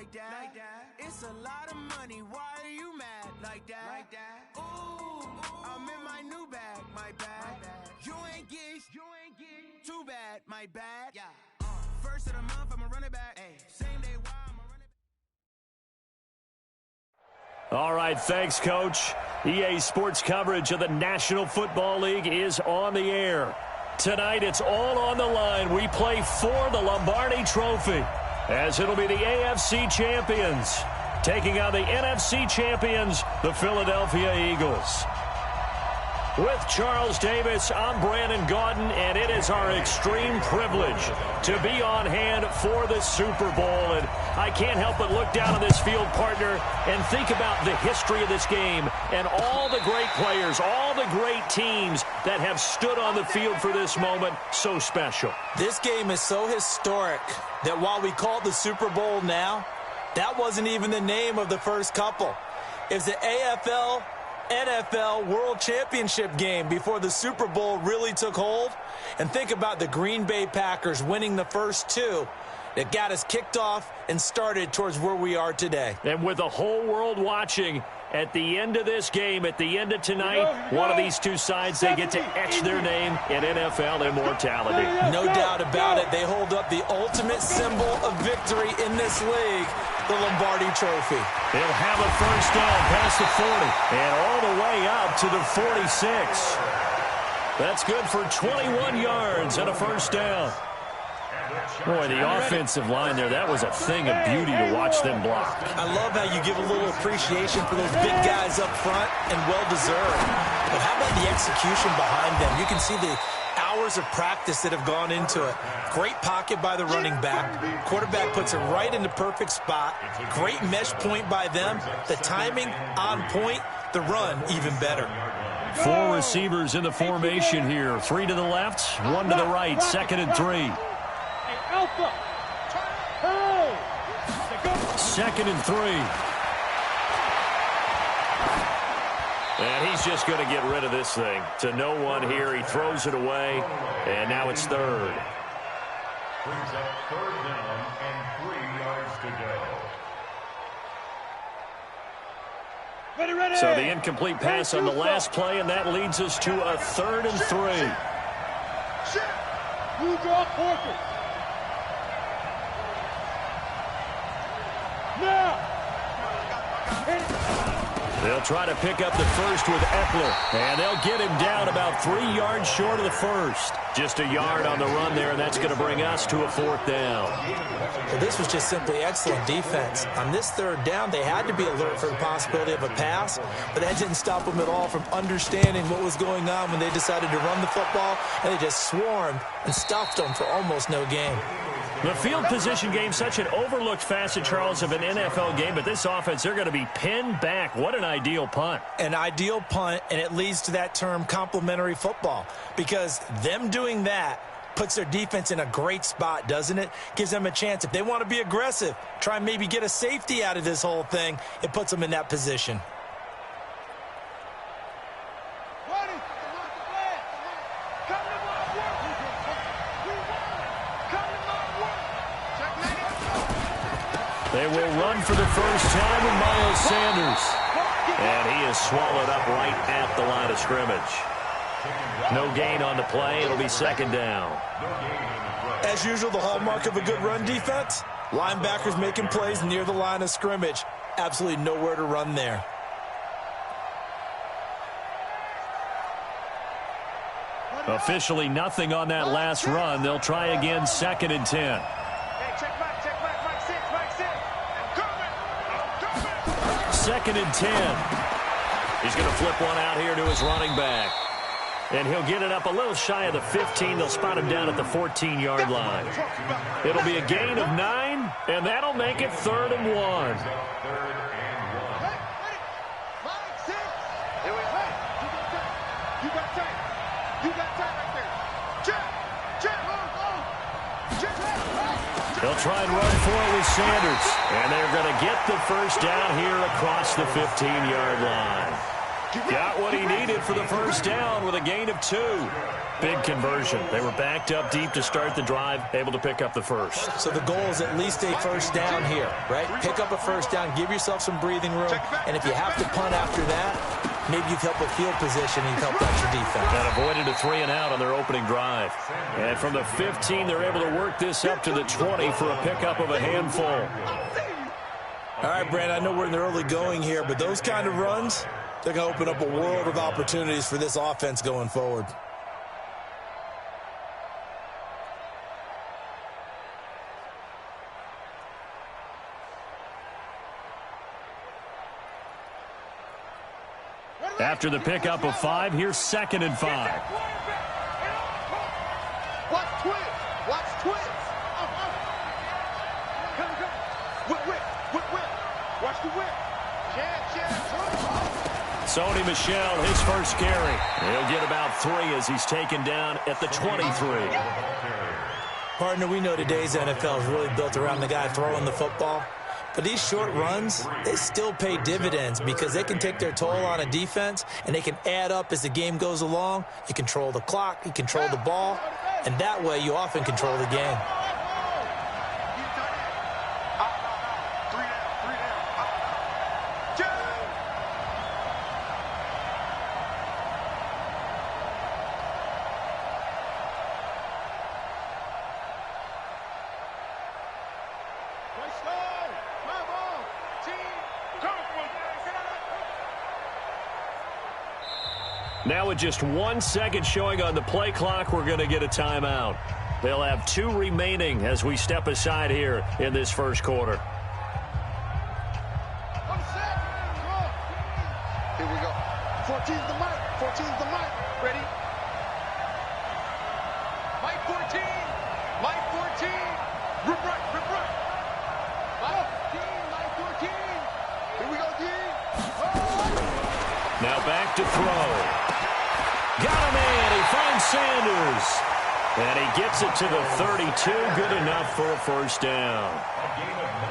like that. It's a lot of money, why are you mad like that? Ooh, I'm in my new bag, my bad. You ain't get too bad, my bad. First of the month, I'ma run it back. Same day, why I'ma run it back. All right, thanks, Coach. EA Sports coverage of the National Football League is on the air. Tonight, it's all on the line. We play for the Lombardi Trophy, as it'll be the AFC champions taking on the NFC champions, the Philadelphia Eagles. With Charles Davis, I'm Brandon Gaudin, and it is our extreme privilege to be on hand for the Super Bowl. And I can't help but look down on this field, partner, and think about the history of this game and all the great players, all the great teams that have stood on the field for this moment. So special. This game is so historic that while we call it the Super Bowl now, that wasn't even the name of the first couple. It's the AFL NFL World Championship game before the Super Bowl really took hold. And think about the Green Bay Packers winning the first two that got us kicked off and started towards where we are today. And with the whole world watching, at the end of this game, at the end of tonight, one of these two sides, they get to etch their name in NFL immortality. No doubt about it. They hold up the ultimate symbol of victory in this league, the Lombardi Trophy. They'll have a first down past the 40 and all the way up to the 46. That's good for 21 yards and a first down. Boy, the offensive line there, that was a thing of beauty to watch them block. I love how you give a little appreciation for those big guys up front, and well-deserved. But how about the execution behind them? You can see the hours of practice that have gone into it. Great pocket by the running back. Quarterback puts it right in the perfect spot. Great mesh point by them. The timing on point. The run even better. 4 receivers in the formation here. 3 to the left, 1 to the right. 2nd and 3. 2nd and 3. And he's just going to get rid of this thing. To no one here. He throws it away. And now it's 3rd. Brings up 3rd down and 3 yards to go. Ready. So the incomplete pass on the last play, and that leads us to a 3rd and 3. You draw focus. Now. They'll try to pick up the first with Eckler, and they'll get him down about 3 yards short of the first. Just a yard on the run there, and that's going to bring us to a 4th down. Well, this was just simply excellent defense. On this 3rd down, they had to be alert for the possibility of a pass, but that didn't stop them at all from understanding what was going on when they decided to run the football, and they just swarmed and stopped them for almost no gain. The field position game, such an overlooked facet, Charles, of an NFL game, but this offense, they're going to be pinned back. What an ideal punt. An ideal punt, and it leads to that term complementary football, because them doing that puts their defense in a great spot, doesn't it? Gives them a chance. If they want to be aggressive, try and maybe get a safety out of this whole thing, it puts them in that position. They will run for the first time with Miles Sanders. And he is swallowed up right at the line of scrimmage. No gain on the play. It'll be 2nd down. As usual, the hallmark of a good run defense, linebackers making plays near the line of scrimmage. Absolutely nowhere to run there. Officially nothing on that last run. They'll try again, 2nd and 10. 2nd and 10. He's going to flip one out here to his running back. And he'll get it up a little shy of the 15. They'll spot him down at the 14-yard line. It'll be a gain of 9, and that'll make it 3rd and 1. They'll try and run for it with Sanders. And they're going to get the first down here across the 15-yard line. Got what he needed for the first down with a gain of 2. Big conversion. They were backed up deep to start the drive, able to pick up the first. So the goal is at least a first down here, right? Pick up a first down, give yourself some breathing room, and if you have to punt after that, maybe you've helped with field position and you've helped out your defense. And avoided a 3 and out on their opening drive. And from the 15, they're able to work this up to the 20 for a pickup of a handful. All right, Brandon, I know we're in the early going here, but those kind of runs, they're going to open up a world of opportunities for this offense going forward. After the pickup of 5, here's 2nd and 5. Watch twins. Watch twins. Whip. Watch the whip. Sony Michel, his first carry. He'll get about 3 as he's taken down at the 23. Partner, we know today's NFL is really built around the guy throwing the football. But these short runs, they still pay dividends because they can take their toll on a defense and they can add up as the game goes along. You control the clock, you control the ball, and that way you often control the game. Now with just 1 second showing on the play clock, we're going to get a timeout. They'll have 2 remaining as we step aside here in this first quarter. Here we go. 14's the mic. 14's the mic. Ready? Mike 14. Mike 14. Rip right. Mike 14. Here we go, D. Now back to throw. Got him in. He finds Sanders. And he gets it to the 32. Good enough for a first down.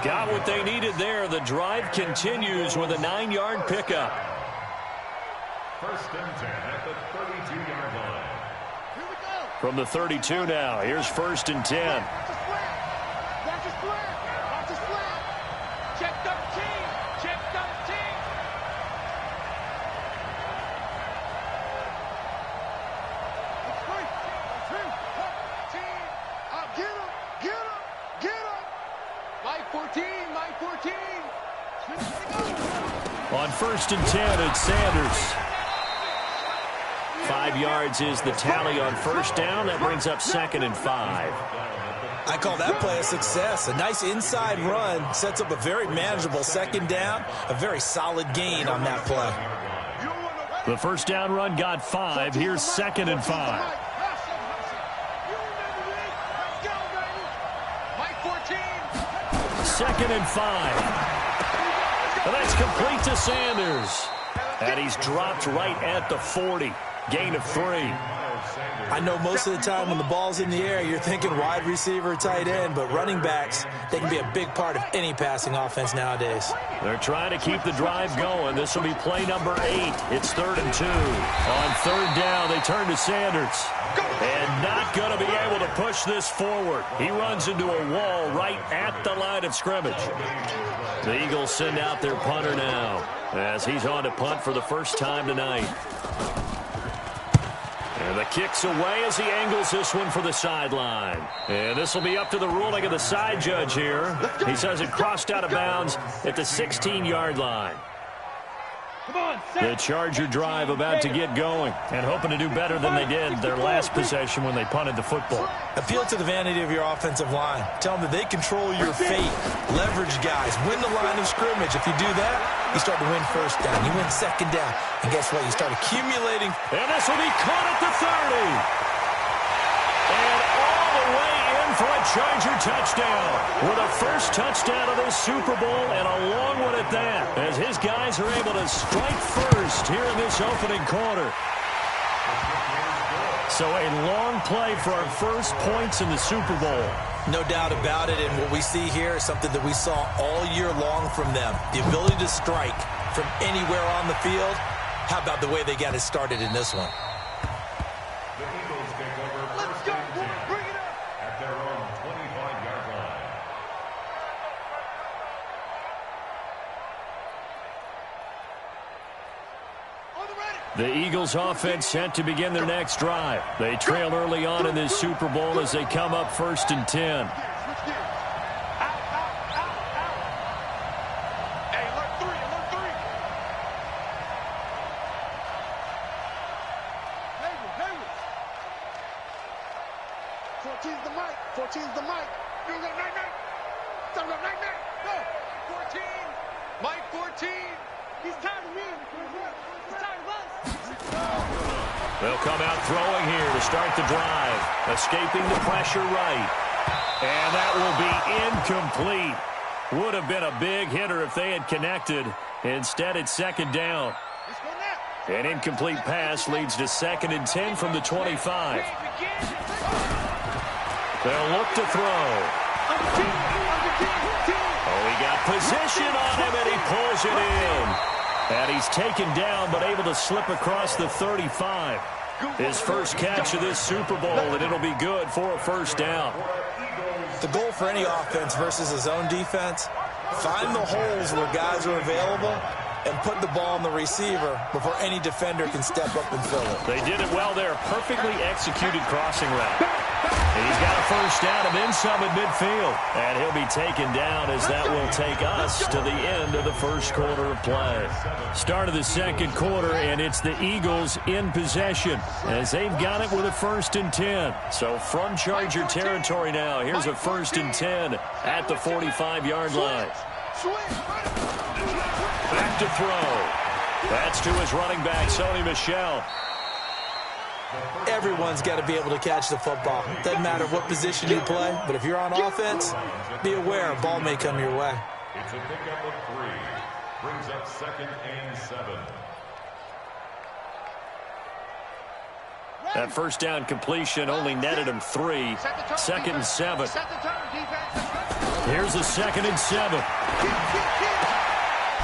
Got what they needed there. The drive continues with a 9-yard pickup. 1st and 10 at the 32-yard line. Here we go. From the 32 now, here's 1st and 10. Watch the slant. Watch the slant. Check 13. Check 13. Mike 14, Mike 14. On 1st and 10, it's Sanders. 5 yards is the tally on first down. That brings up 2nd and 5. I call that play a success. A nice inside run sets up a very manageable 2nd down. A very solid gain on that play. The first down run got 5. Here's 2nd and 5. Mike 14. 2nd and 5. And that's complete to Sanders. And he's dropped right at the 40. Gain of 3. I know most of the time when the ball's in the air, you're thinking wide receiver, tight end, but running backs, they can be a big part of any passing offense nowadays. They're trying to keep the drive going. This will be play number 8. It's 3rd and 2. On 3rd down, they turn to Sanders. And not going to be able to push this forward. He runs into a wall right at the line of scrimmage. The Eagles send out their punter now as he's on to punt for the first time tonight. And the kick's away as he angles this one for the sideline. And this will be up to the ruling of the side judge here. He says it crossed out of bounds at the 16-yard line. The Charger drive about to get going and hoping to do better than they did their last possession when they punted the football. Appeal to the vanity of your offensive line. Tell them that they control your fate. Leverage guys. Win the line of scrimmage. If you do that, you start to win first down. You win 2nd down. And guess what? You start accumulating. And this will be caught at the 30. And all the way in for a Charger touchdown. With a first touchdown of this Super Bowl and a long one at that. As his guys are able to strike first here in this opening quarter. So a long play for our first points in the Super Bowl. No doubt about it, and what we see here is something that we saw all year long from them. The ability to strike from anywhere on the field, How about the way they got it started in this one? The Eagles take over first and 10 at their own 25-yard line. The Eagles offense set to begin their next drive. They trail early on in this Super Bowl as they come up first and 10. They'll come out throwing here to start the drive. Escaping the pressure right. And that will be incomplete. Would have been a big hitter if they had connected. Instead, it's second down. An incomplete pass leads to second and 10 from the 25. They'll look to throw. Oh, he got position on him, and he pulls it in. And he's taken down, but able to slip across the 35. His first catch of this Super Bowl, and it'll be good for a first down. The goal for any offense versus a zone defense, find the holes where guys are available and put the ball on the receiver before any defender can step up and fill it. They did it well there. Perfectly executed crossing route. And he's got a first down and then some at midfield. And he'll be taken down as that will take us to the end of the first quarter of play. Start of the second quarter, and it's the Eagles in possession as they've got it with a first and 10. So from Charger territory now, here's a first and 10 at the 45-yard line. Back to throw. That's to his running back, Sony Michel. Everyone's got to be able to catch the football. Doesn't matter what position you play, but if you're on offense, be aware a ball may come your way. It's a pickup of 3. Brings up second and 7. That first down completion only netted him 3. Second and 7. Here's a second and 7.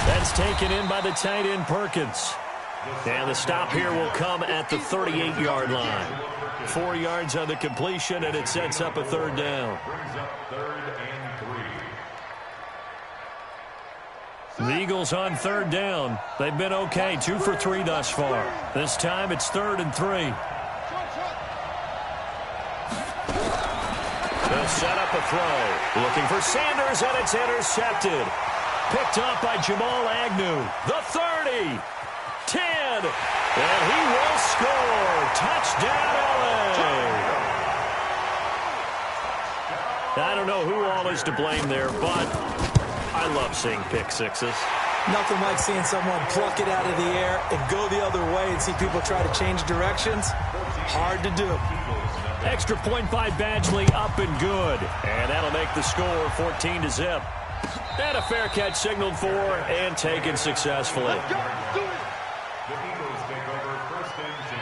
That's taken in by the tight end Perkins. And the stop here will come at the 38-yard line. 4 yards on the completion, and it sets up a third down. Brings up third and 3. The Eagles on third down. They've been okay, 2 for 3 thus far. This time it's third and 3. They'll set up a throw. Looking for Sanders, and it's intercepted. Picked off by Jamal Agnew. The 30. 10. And he will score. Touchdown, LA. I don't know who all is to blame there, but I love seeing pick sixes. Nothing like seeing someone pluck it out of the air and go the other way and see people try to change directions. Hard to do. Extra point by Badgley, up and good. And that'll make the score 14-0. And a fair catch signaled for and taken successfully. The Eagles take over first and 10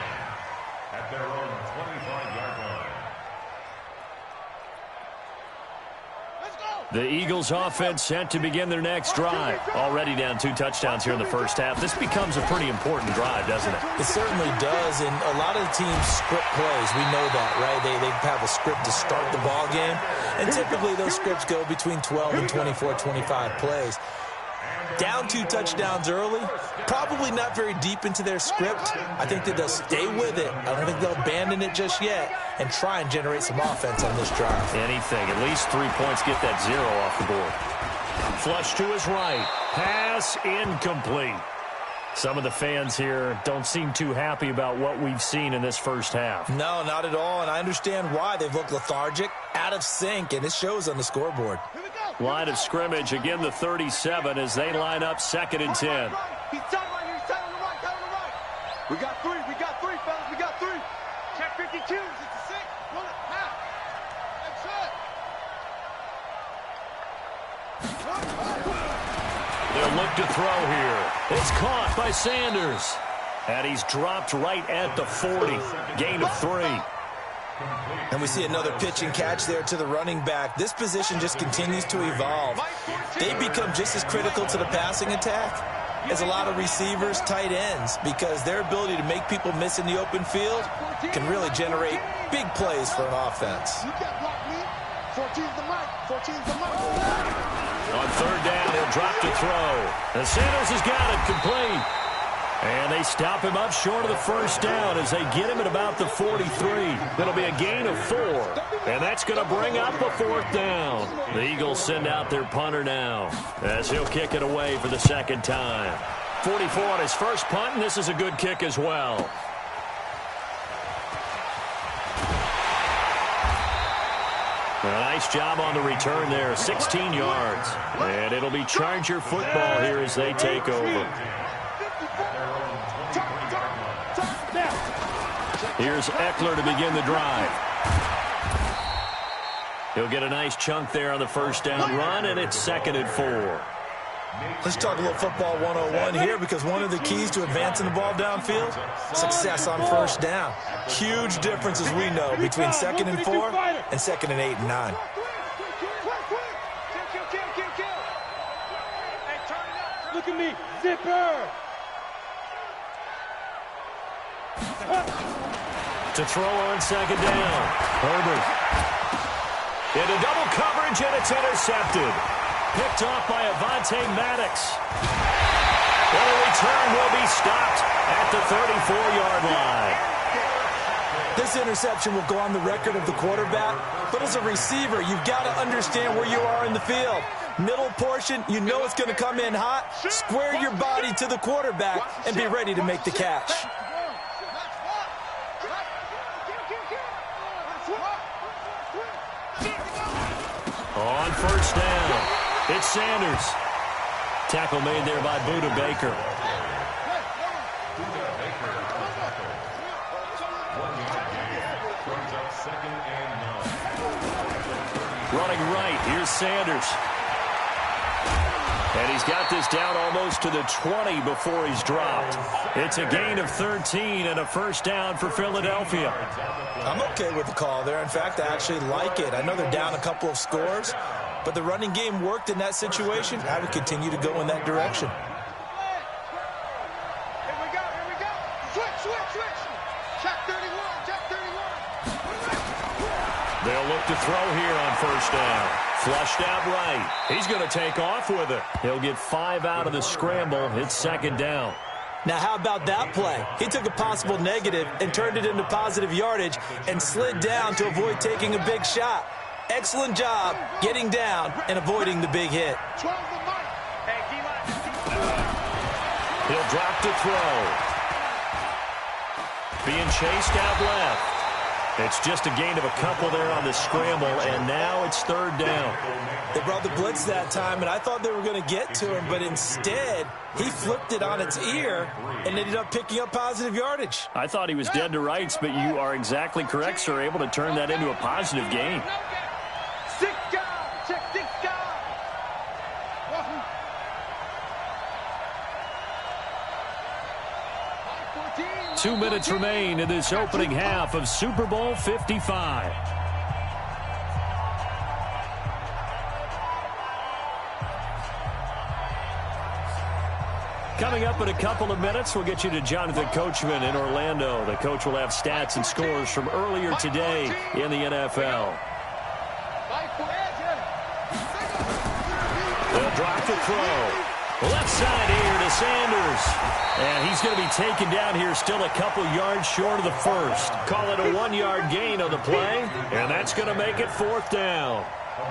at their own 25-yard line. The Eagles offense set to begin their next drive. Already down 2 touchdowns here in the first half. This becomes a pretty important drive, doesn't it? It certainly does, and a lot of the teams script plays. We know that, right? They have a script to start the ball game, and typically those scripts go between 12 and 24, 25 plays. Down 2 touchdowns early, probably not very deep into their script. I think that they'll stay with it. I don't think they'll abandon it just yet and try and generate some offense on this drive. Anything, at least 3 points, get that 0 off the board. Flush to his right. Pass incomplete. Some of the fans here don't seem too happy about what we've seen in this first half. No, not at all, and I understand why. They've looked lethargic, out of sync, and it shows on the scoreboard. Line of scrimmage, again the 37 as they line up second and 10. He's tight right here, he's tight on the right, We got 3, fellas, we got 3. Check 52, it's a 6, pull it, half. That's it. They'll look to throw here. It's caught by Sanders. And he's dropped right at the 40. Gain of 3. And we see another pitch and catch there to the running back. This position just continues to evolve. They become just as critical to the passing attack is a lot of receivers, tight ends, because their ability to make people miss in the open field can really generate big plays for an offense. On third down, he'll drop to throw. And Sanders has got it complete. And they stop him up short of the first down as they get him at about the 43. That'll be a gain of 4. And that's going to bring up a 4th down. The Eagles send out their punter now as he'll kick it away for the second time. 44 on his first punt, and this is a good kick as well. A nice job on the return there, 16 yards. And it'll be Charger football here as they take over. Here's Eckler to begin the drive. He'll get a nice chunk there on the first down run, and it's 2nd and 4. Let's talk a little football 101 here, because one of the keys to advancing the ball downfield, success on first down. Huge difference, as we know, between 2nd and 4 and 2nd and 8 and 9. Look at me, zipper. To throw on second down. Herbert. Into double coverage, and it's intercepted. Picked off by Avonte Maddox. And the return will be stopped at the 34-yard line. This interception will go on the record of the quarterback, but as a receiver, you've got to understand where you are in the field. Middle portion, you know it's going to come in hot. Square your body to the quarterback and be ready to make the catch. On first down, it's Sanders. Tackle made there by Buda Baker. Running right, here's Sanders. And he's got this down almost to the 20 before he's dropped. It's a gain of 13 and a first down for Philadelphia. I'm okay with the call there. In fact, I actually like it. I know they're down a couple of scores, but the running game worked in that situation. I would continue to go in that direction. Here we go. Switch. Check 31. They'll look to throw here on first down. Flushed out right. He's going to take off with it. He'll get 5 out of the scramble. It's second down. Now, how about that play? He took a possible negative and turned it into positive yardage and slid down to avoid taking a big shot. Excellent job getting down and avoiding the big hit. He'll drop to throw. Being chased out left. It's just a gain of a couple there on the scramble, and now it's third down. They brought the blitz that time, and I thought they were going to get to him, but instead, he flipped it on its ear and ended up picking up positive yardage. I thought he was dead to rights, but you are exactly correct, sir, able to turn that into a positive gain. 2 minutes remain in this opening half of Super Bowl 55. Coming up in a couple of minutes, we'll get you to Jonathan Coachman in Orlando. The coach will have stats and scores from earlier today in the NFL. They'll drop the throw. Left side here to Sanders. And he's going to be taken down here still a couple yards short of the first. Call it a 1-yard gain on the play, and that's going to make it fourth down.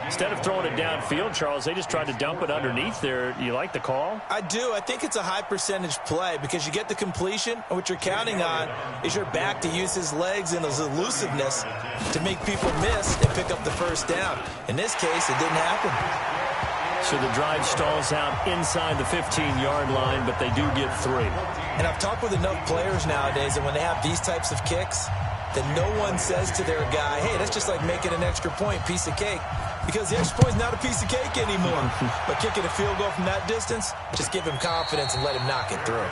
Instead of throwing it downfield, Charles, they just tried to dump it underneath there. You like the call? I do. I think it's a high percentage play because you get the completion, and what you're counting on is your back to use his legs and his elusiveness to make people miss and pick up the first down. In this case, it didn't happen. So the drive stalls out inside the 15-yard line, but they do get 3. And I've talked with enough players nowadays that when they have these types of kicks, that no one says to their guy, hey, that's just like making an extra point, piece of cake. Because the extra point is not a piece of cake anymore. But kicking a field goal from that distance, just give him confidence and let him knock it through.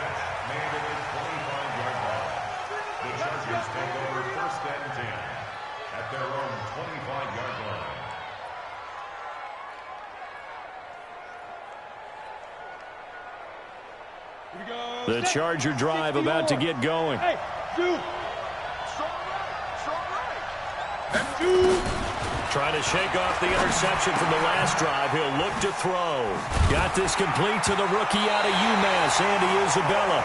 The Chargers take over first and 10 at their own 25-yard line. The Charger drive about to get going. Hey, dude. Strong right. That's two. Trying to shake off the interception from the last drive. He'll look to throw. Got this complete to the rookie out of UMass, Andy Isabella.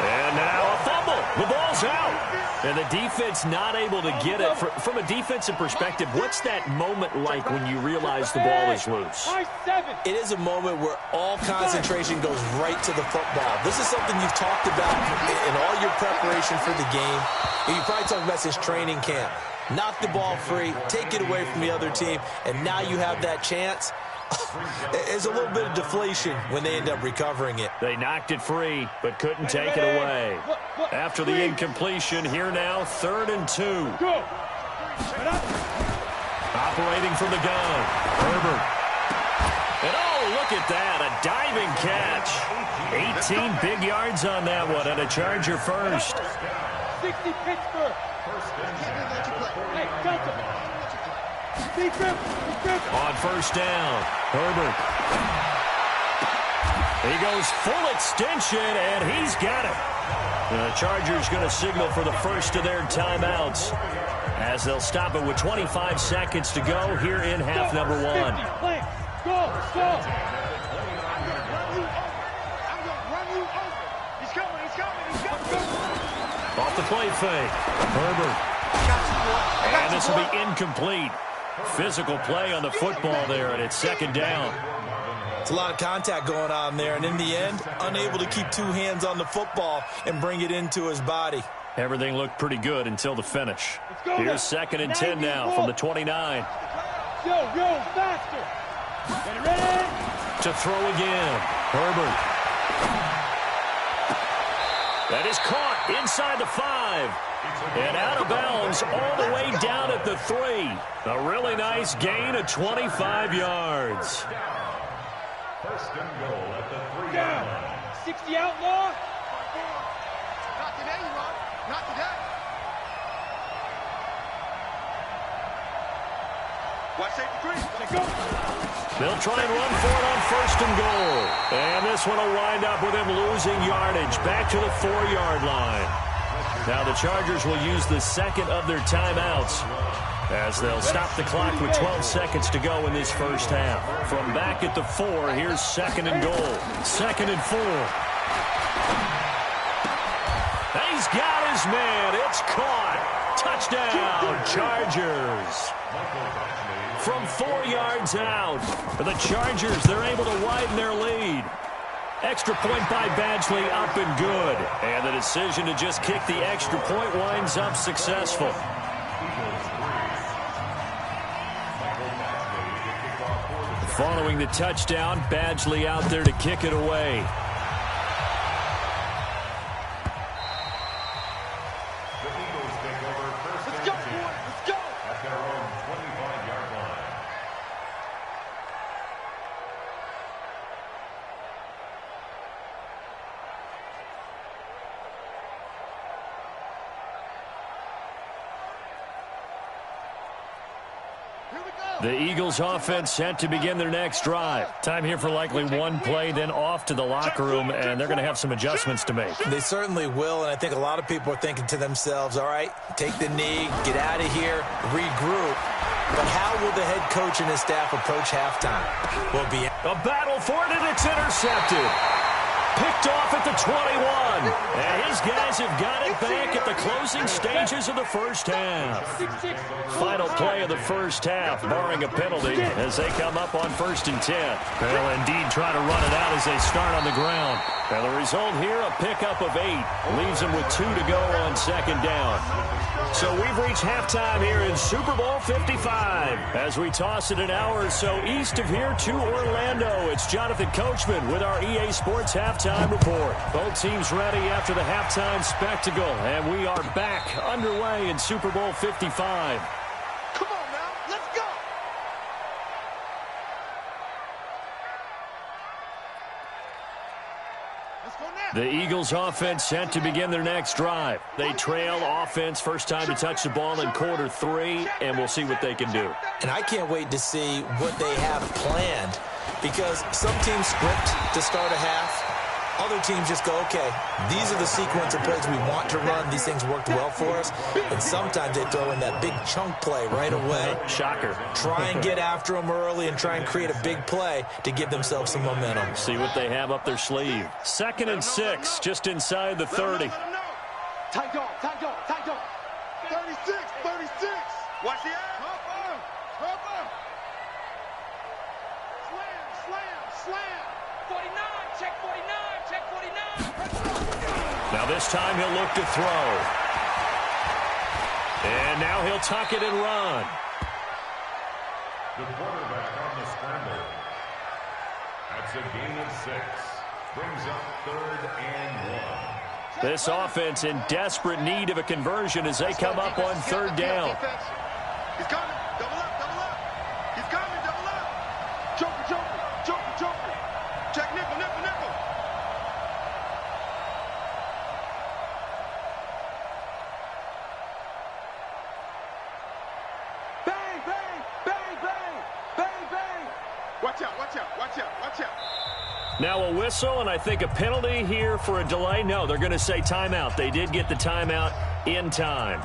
And now a fumble. The ball's out. And the defense not able to get it. From a defensive perspective, what's that moment like when you realize the ball is loose? It is a moment where all concentration goes right to the football. This is something you've talked about in all your preparation for the game. And you probably talked about since training camp. Knock the ball free, take it away from the other team, and now you have that chance. There's a little bit of deflation when they end up recovering it. They knocked it free, but couldn't take it away. After the incompletion, here now, 3rd and 2. Operating from the gun, Herbert. And oh, look at that, a diving catch. 18 big yards on that one, and a Charger first. 60 Pittsburgh. Hey, Delta. On first down, Herbert. He goes full extension, and he's got it. The Chargers going to signal for the first of their timeouts as they'll stop it with 25 seconds to go here in half number 1. Go. I'm going to run you over. He's coming. Off the play fake, Herbert. And this will be incomplete. Physical play on the football there, and it's 2nd down. It's a lot of contact going on there, and in the end, unable to keep 2 hands on the football and bring it into his body. Everything looked pretty good until the finish. Here's 2nd and 10 now from the 29. Yo, faster. Get ready. To throw again, Herbert. That is caught inside the 5. And out of bounds all the way down at the 3. A really nice gain of 25 yards. First and goal at the 3-yard line. 60 outlaw. Not today, you are. Not today. Watch safety 3. Go. They'll try and run for it on 1st and goal. And this one will wind up with him losing yardage back to the 4-yard line. Now the Chargers will use the 2nd of their timeouts as they'll stop the clock with 12 seconds to go in this first half. From back at the 4, here's 2nd and goal. 2nd and 4. He's got his man. It's caught. Touchdown, Chargers. From 4 yards out, the Chargers, they're able to widen their lead. Extra point by Badgley, up and good. And the decision to just kick the extra point winds up successful. Following the touchdown, Badgley out there to kick it away. The Eagles take over first and 10 at their own 25-yard line. The Eagles offense set to begin their next drive. Time here for likely one play, then off to the locker room, and they're going to have some adjustments to make. They certainly will, and I think a lot of people are thinking to themselves, all right, take the knee, get out of here, regroup. But how will the head coach and his staff approach halftime? Will it be a battle for it, and it's intercepted. Picked off at the 21. And his guys have got it back at the closing stages of the first half. Final play of the first half, barring a penalty, as they come up on 1st and 10. They'll indeed try to run it out as they start on the ground. And the result here, a pickup of 8. Leaves them with 2 to go on 2nd down. So we've reached halftime here in Super Bowl 55. As we toss it an hour or so east of here to Orlando, it's Jonathan Coachman with our EA Sports Halftime Report. Both teams ready after the halftime spectacle, and we are back underway in Super Bowl 55. Come on now, let's go. The Eagles offense set to begin their next drive. They trail offense, first time to touch the ball in quarter 3, and we'll see what they can do. And I can't wait to see what they have planned, because some teams script to start a half, Other teams just go, okay, these are the sequence of plays we want to run. These things worked well for us. And sometimes they throw in that big chunk play right away. Shocker. Try and get after them early and try and create a big play to give themselves some momentum. See what they have up their sleeve. 2nd and 6, just inside the 30. Tight dog, tight dog, tight dog. 36, 36. Watch the air. Slam. 49, check 49, check 49. Now this time he'll look to throw. And now he'll tuck it and run. The quarterback on the scramble. That's a gain of 6. Brings up 3rd and 1. This offense in desperate need of a conversion as they come up on 3rd down. He's coming. Double up. He's coming. Double up. Joker. Check nickel. Bang. Watch out. Now a whistle, and I think a penalty here for a delay. No, they're going to say timeout. They did get the timeout in time.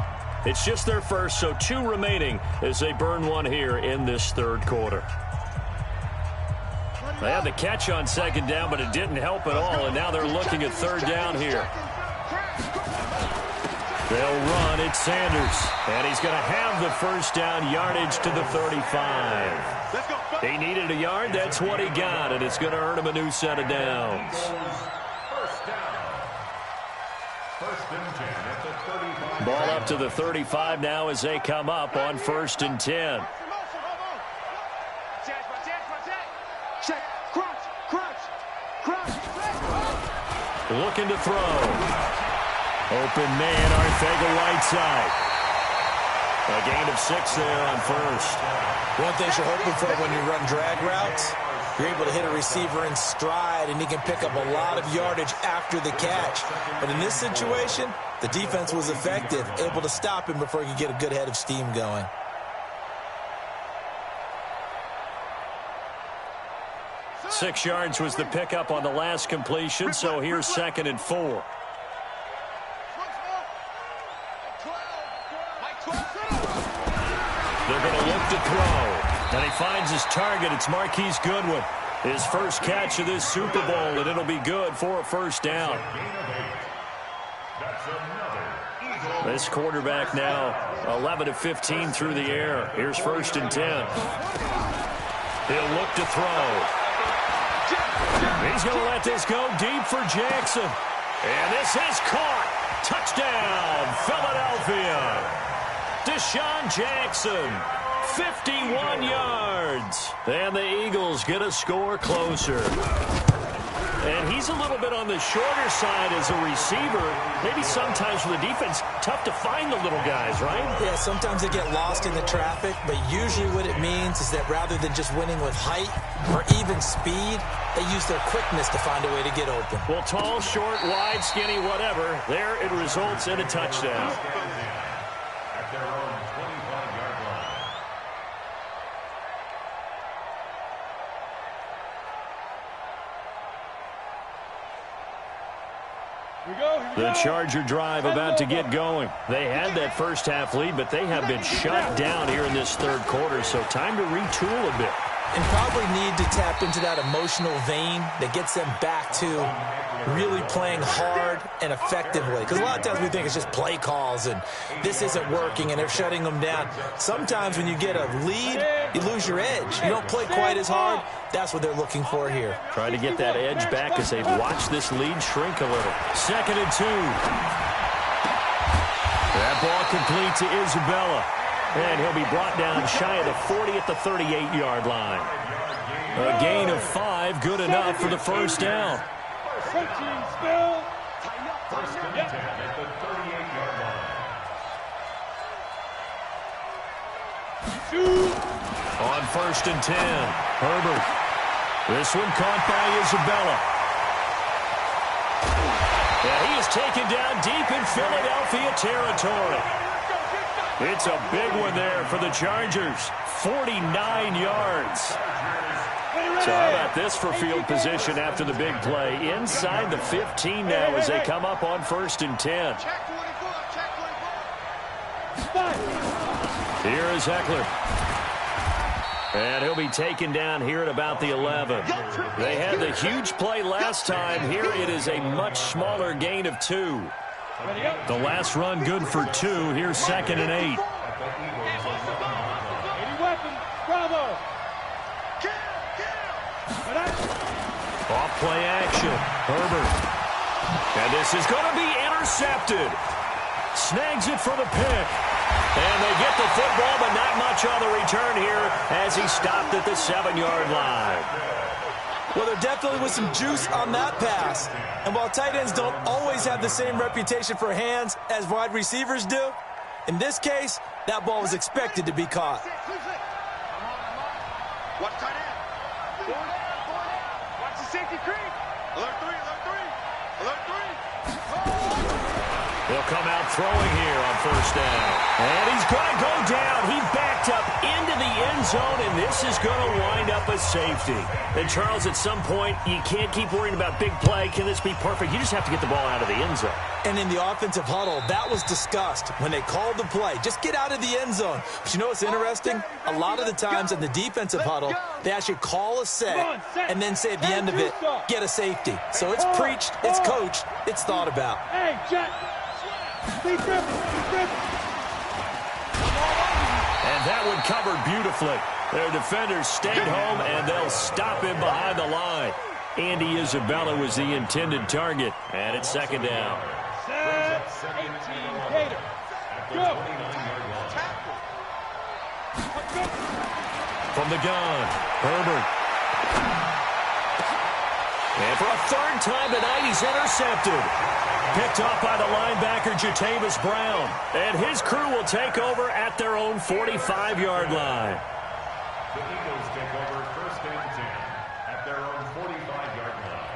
It's just their first, so 2 remaining as they burn one here in this 3rd quarter. They had the catch on 2nd down, but it didn't help at all, and now they're looking at 3rd down here. They'll run. It's Sanders, and he's going to have the 1st down yardage to the 35. He needed a yard. That's what he got, and it's going to earn him a new set of downs. 1st down. 1st and 10 at the 35. Ball up to the 35 now as they come up on 1st and 10. Check. Crunch. Looking to throw. Open man, Arcega-Whiteside. A gain of 6 there on 1st. One thing you're hoping for when you run drag routes, you're able to hit a receiver in stride, and he can pick up a lot of yardage after the catch. But in this situation, the defense was effective, able to stop him before he could get a good head of steam going. Six yards was the pickup on the last completion, so here's 2nd and 4. They're going to look to throw. And he finds his target. It's Marquise Goodwin. His first catch of this Super Bowl, and it'll be good for a 1st down. This quarterback now 11 of 15 through the air. Here's 1st and 10. He'll look to throw. He's going to let this go deep for Jackson. And this is caught. Touchdown, Philadelphia. Deshaun Jackson, 51 yards. And the Eagles get a score closer. And he's a little bit on the shorter side as a receiver. Maybe sometimes for the defense, tough to find the little guys, right? Yeah, sometimes they get lost in the traffic, but usually what it means is that rather than just winning with height or even speed, they use their quickness to find a way to get open. Well, tall, short, wide, skinny, whatever, there it results in a touchdown. At their own 25-yard line. The Charger drive about to get going. They had that first half lead, but they have been shut down here in this 3rd quarter, so time to retool a bit. And probably need to tap into that emotional vein that gets them back to really playing hard and effectively. Because a lot of times we think it's just play calls and this isn't working and they're shutting them down. Sometimes when you get a lead, you lose your edge. You don't play quite as hard. That's what they're looking for here. Trying to get that edge back as they've watched this lead shrink a little. 2nd and 2. That ball complete to Isabella. And he'll be brought down shy of the 40 at the 38-yard line. A gain of 5, good enough for the 1st down. 1st and 10 at the 38-yard line. On 1st and 10, Herbert. This one caught by Isabella. And he is taken down deep in Philadelphia territory. It's a big one there for the Chargers. 49 yards. So how about this for field position after the big play? Inside the 15 now as they come up on 1st and 10. Check 24, check 24. Here is Eckler. And he'll be taken down here at about the 11. They had the huge play last time. Here it is a much smaller gain of 2. The last run good for 2. Here's 2nd and 8. Bravo. Off play action. Herbert. And this is going to be intercepted. Snags it for the pick. And they get the football, but not much on the return here as he stopped at the 7-yard line. Well, there definitely was some juice on that pass. And while tight ends don't always have the same reputation for hands as wide receivers do, in this case, that ball was expected to be caught. Watch tight end. Watch the safety creep. Alert 3, alert 3. Alert 3. He'll come out throwing here on 1st down. And he's going to go down. He backed up into the end zone, and this is going to wind up a safety. And, Charles, at some point, you can't keep worrying about big play. Can this be perfect? You just have to get the ball out of the end zone. And in the offensive huddle, that was discussed when they called the play. Just get out of the end zone. But you know what's interesting? A lot of the times in the defensive huddle, they actually call a set and then say at the end of it, get a safety. So it's preached, it's coached, it's thought about. Hey, Jack. Be driven. And that one covered beautifully. Their defenders stayed home, and they'll stop him behind the line. Andy Isabella was the intended target, and it's 2nd down. Set 18, Gator. Go. From the gun, Herbert. And for a 3rd time tonight, he's intercepted. Picked off by the linebacker, Jatavis Brown. And his crew will take over at their own 45-yard line. The Eagles take over 1st and 10 at their own 45-yard line.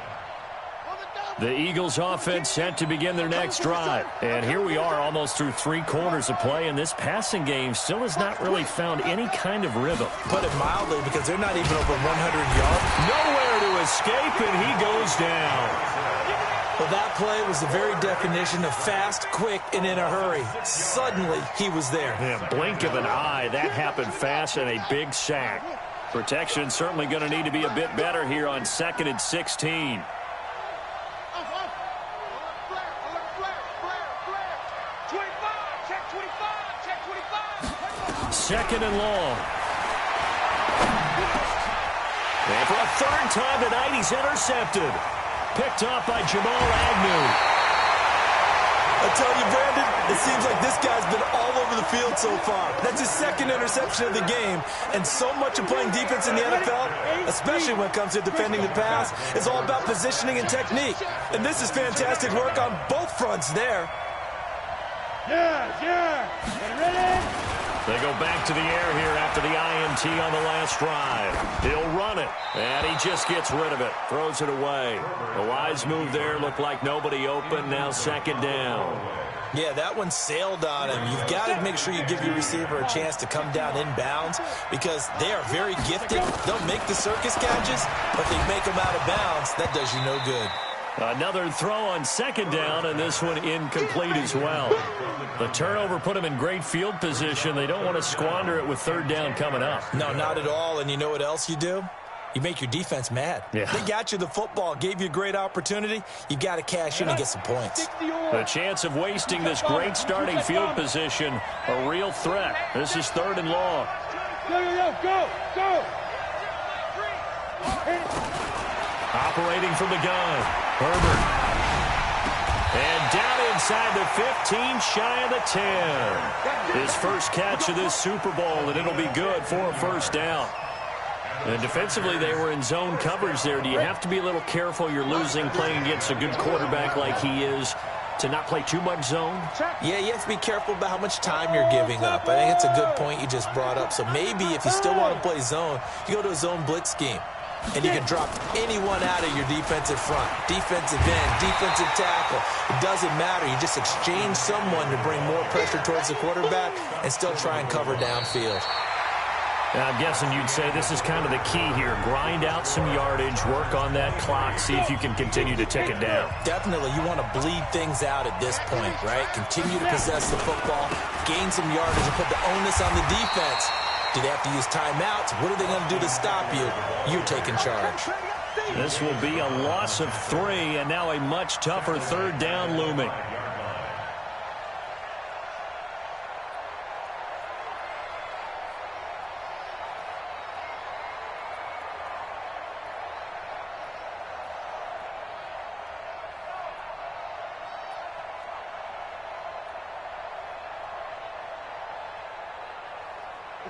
The Eagles offense set to begin their next drive. And here we are almost through 3 quarters of play, and this passing game still has not really found any kind of rhythm. Put it mildly, because they're not even over 100 yards. Nowhere to escape, and he goes down. Well, that play was the very definition of fast, quick, and in a hurry. Suddenly, he was there. Yeah, blink of an eye. That happened fast, and a big sack. Protection certainly going to need to be a bit better here on 2nd and 16. Second and long. And for a 3rd time tonight, he's intercepted. Picked off by Jamal Agnew. I tell you, Brandon, it seems like this guy's been all over the field so far. That's his 2nd interception of the game. And so much of playing defense in the NFL, especially when it comes to defending the pass, is all about positioning and technique. And this is fantastic work on both fronts there. Yeah. Ready? They go back to the air here after the INT on the last drive. He'll run it, and he just gets rid of it, throws it away. A wise move there, looked like nobody open, now 2nd down. Yeah, that one sailed on him. You've got to make sure you give your receiver a chance to come down inbounds because they are very gifted. They'll make the circus catches, but they make them out of bounds. That does you no good. Another throw on 2nd down, and this one incomplete as well. The turnover put them in great field position. They don't want to squander it with 3rd down coming up. No, not at all. And you know what else you do? You make your defense mad. Yeah. They got you the football, gave you a great opportunity. You got to cash in and get some points. The chance of wasting this great starting field position, a real threat. This is 3rd and long. Go. Operating from the gun, Herbert. And down inside the 15, shy of the 10. His first catch of this Super Bowl, and it'll be good for a 1st down. And defensively, they were in zone coverage there. Do you have to be a little careful? You're losing playing against a good quarterback like he is to not play too much zone? Yeah, you have to be careful about how much time you're giving up. I think it's a good point you just brought up. So maybe if you still want to play zone, you go to a zone blitz scheme. And you can drop anyone out of your defensive front. Defensive end, defensive tackle. It doesn't matter. You just exchange someone to bring more pressure towards the quarterback and still try and cover downfield. I'm guessing you'd say this is kind of the key here. Grind out some yardage, work on that clock, see if you can continue to tick it down. Definitely, you want to bleed things out at this point, right? Continue to possess the football, gain some yardage, and put the onus on the defense. Do they have to use timeouts? What are they going to do to stop you? You're taking charge. This will be a loss of 3, and now a much tougher third down looming.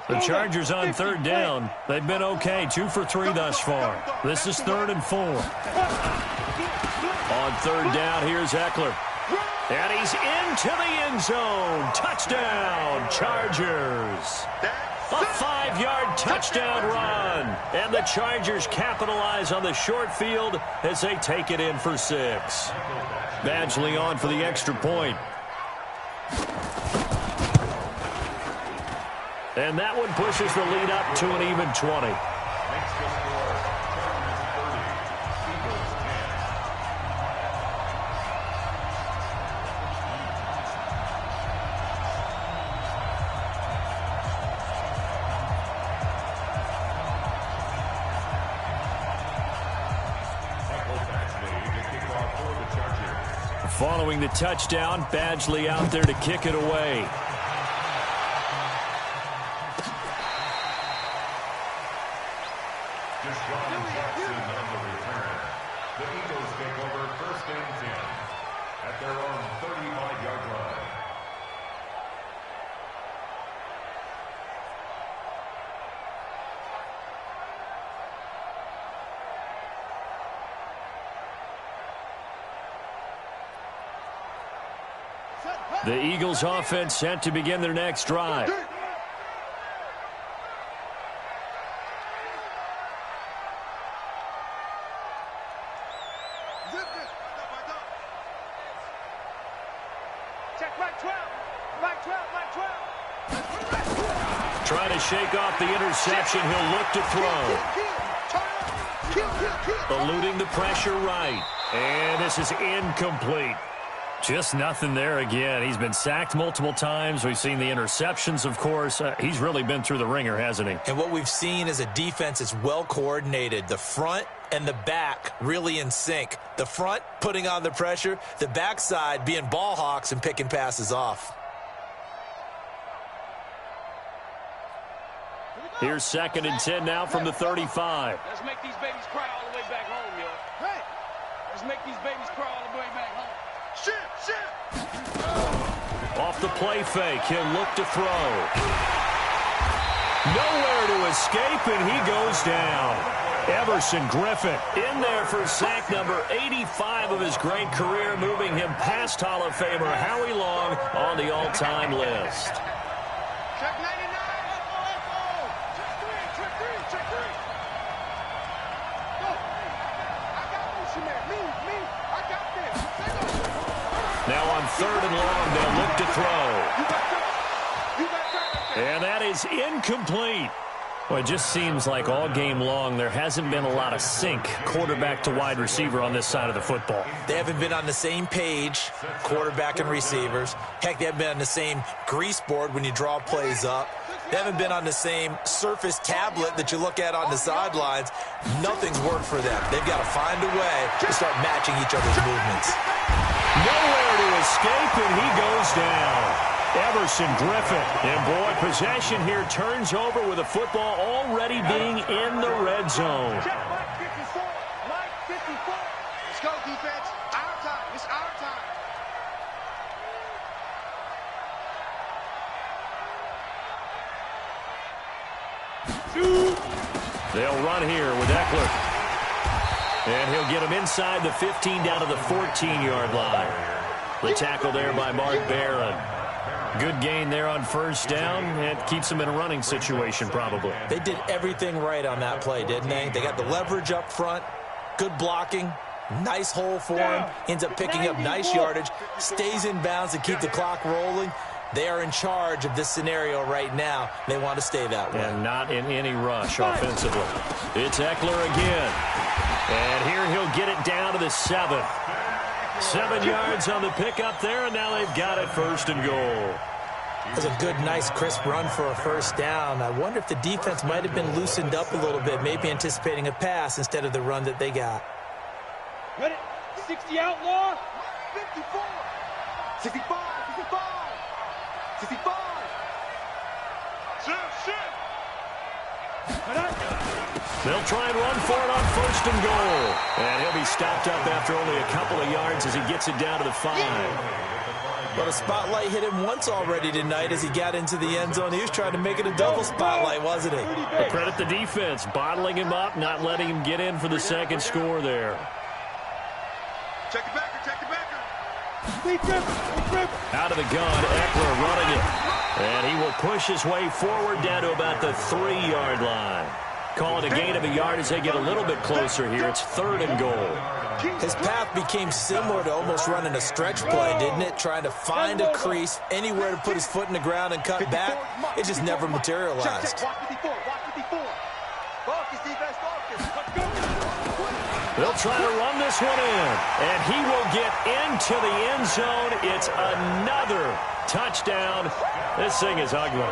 The Chargers on third down. They've been okay. 2 for 3 thus far. This is 3rd and 4. On third down, here's Eckler. And he's into the end zone. Touchdown, Chargers. A 5-yard touchdown run. And the Chargers capitalize on the short field as they take it in for 6. Badgley on for the extra point. And that one pushes the lead up to an even 20. Makes the score Chargers 30, Eagles 10. Following the touchdown, Badgley out there to kick it away. The Eagles offense set to begin their next drive. Trying to shake off the interception. He'll look to throw. Eluding the pressure right. And this is incomplete. Just nothing there again. He's been sacked multiple times. We've seen the interceptions, of course. He's really been through the ringer, hasn't he? And what we've seen is a defense that's well coordinated. The front and the back really in sync. The front putting on the pressure. The backside being ball hawks and picking passes off. Here's 2nd and 10 now from the 35. Let's make these babies cry all the way back home, yo. Hey! Let's make these babies cry all the way back home. Off the play fake, he'll look to throw. Nowhere to escape, and he goes down. Everson Griffin in there for sack number 85 of his great career, moving him past Hall of Famer Howie Long on the all-time list. Check 99. Check 3. Check 3. Go. I got this, man. Me. I got this. Now on 3rd and long, they'll look to throw. And that is incomplete. Well, it just seems like all game long there hasn't been a lot of sync quarterback to wide receiver on this side of the football. They haven't been on the same page, quarterback and receivers. Heck, they haven't been on the same grease board when you draw plays up. They haven't been on the same surface tablet that you look at on the sidelines. Nothing's worked for them. They've got to find a way to start matching each other's movements. Nowhere to escape, and he goes down. Everson Griffin. And, boy, possession here turns over with the football already being in the red zone. Check Mike 54. Mike 54. Let's go, defense. Our time. It's our time. They'll run here with Eckler. And he'll get him inside the 15 down to the 14-yard line. The tackle there by Mark Barron. Good gain there on 1st down. It keeps them in a running situation probably. They did everything right on that play, didn't they? They got the leverage up front, good blocking, nice hole for him, ends up picking up nice yardage, stays in bounds to keep the clock rolling. They are in charge of this scenario right now. They want to stay that way. And not in any rush offensively. It's Eckler again. And here he'll get it down to the 7. 7 yards on the pickup there, and now they've got it 1st and goal. That's a good, nice, crisp run for a 1st down. I wonder if the defense might have been loosened up a little bit, maybe anticipating a pass instead of the run that they got. Ready? 60 outlaw. 54. 65. 65. 65. They'll try and run for it on 1st and goal. And he'll be stopped up after only a couple of yards as he gets it down to the 5. Well, the spotlight hit him once already tonight as he got into the end zone. He was trying to make it a double spotlight, wasn't he? Well, credit the defense, bottling him up, not letting him get in for the 2nd score there. Check the backer, check the backer. Out of the gun, Eckler running it. And he will push his way forward down to about the 3-yard line. Call it a gain of a yard as they get a little bit closer here. It's 3rd and goal. His path became similar to almost running a stretch play, didn't it? Trying to find a crease, anywhere to put his foot in the ground and cut back. It just never materialized. They'll try to run this one in, and he will get into the end zone. It's another touchdown. This thing is ugly.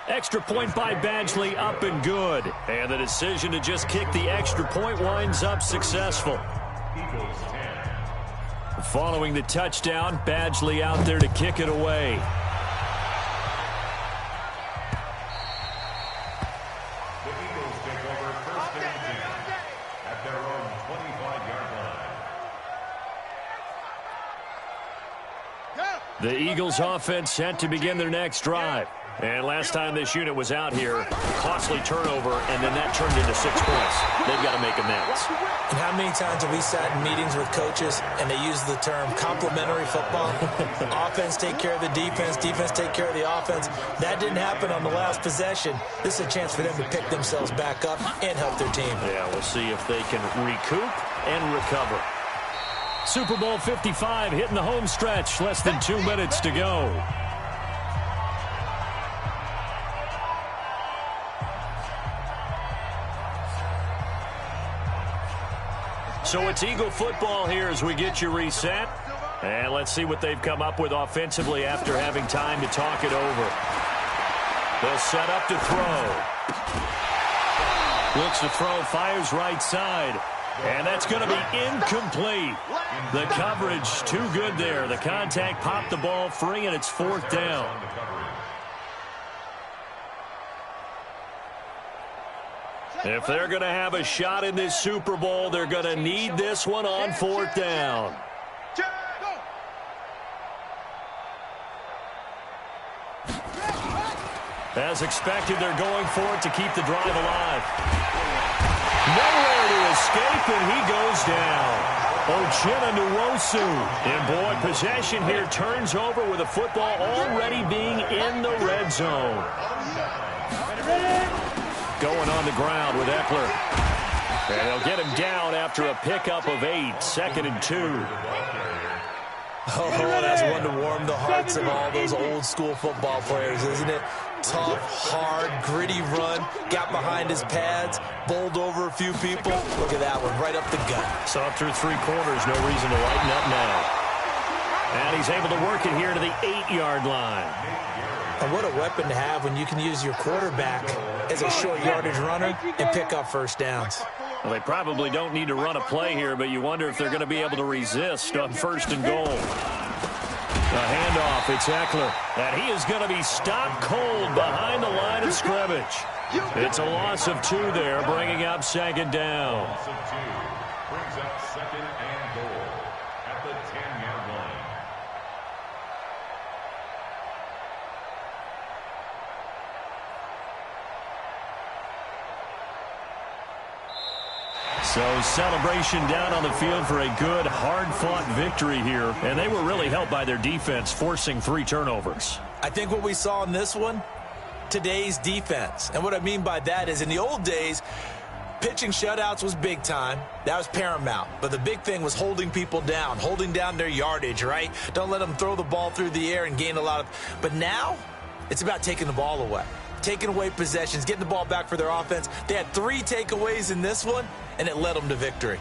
Extra point by Badgley, up and good. And the decision to just kick the extra point winds up successful. Following the touchdown, Badgley out there to kick it away. The Eagles take over 1st and 10 at their own 25-yard line. The Eagles offense set to begin their next drive. And last time this unit was out here, costly turnover, and then that turned into 6 points. They've got to make amends. And how many times have we sat in meetings with coaches and they use the term complementary football? Offense take care of the defense, defense take care of the offense. That didn't happen on the last possession. This is a chance for them to pick themselves back up and help their team. Yeah, we'll see if they can recoup and recover. Super Bowl 55 hitting the home stretch, less than 2 minutes to go. So it's Eagle football here as we get you reset. And let's see what they've come up with offensively after having time to talk it over. They'll set up to throw. Looks to throw, fires right side. And that's going to be incomplete. The coverage too good there. The contact popped the ball free, and it's 4th down. If they're going to have a shot in this Super Bowl, they're going to need this one on 4th down. As expected, they're going for it to keep the drive alive. Nowhere to escape, and he goes down. Uchenna Nwosu. And boy, possession here turns over with the football already being in the red zone. Going on the ground with Eckler. And they'll get him down after a pickup of 8, 2nd and 2. Oh, that's one to warm the hearts of all those old school football players, isn't it? Tough, hard, gritty run. Got behind his pads, bowled over a few people. Look at that one, right up the gut. So up through 3 quarters, no reason to lighten up now. And he's able to work it here to the 8-yard line. And what a weapon to have when you can use your quarterback as a short yardage runner and pick up 1st downs. Well, they probably don't need to run a play here, but you wonder if they're going to be able to resist on 1st and goal. A handoff, it's Eckler. And he is going to be stopped cold behind the line of scrimmage. It's a loss of 2 there, bringing up 2nd down. Loss of 2 brings up 2nd and goal at the 10-yard line. So celebration down on the field for a good, hard-fought victory here. And they were really helped by their defense, forcing 3 turnovers. I think what we saw in this one, today's defense. And what I mean by that is in the old days, pitching shutouts was big time. That was paramount. But the big thing was holding people down, holding down their yardage, right? Don't let them throw the ball through the air and gain a lot of... But now, it's about taking the ball away. Taking away possessions, getting the ball back for their offense. They had 3 takeaways in this one, and it led them to victory.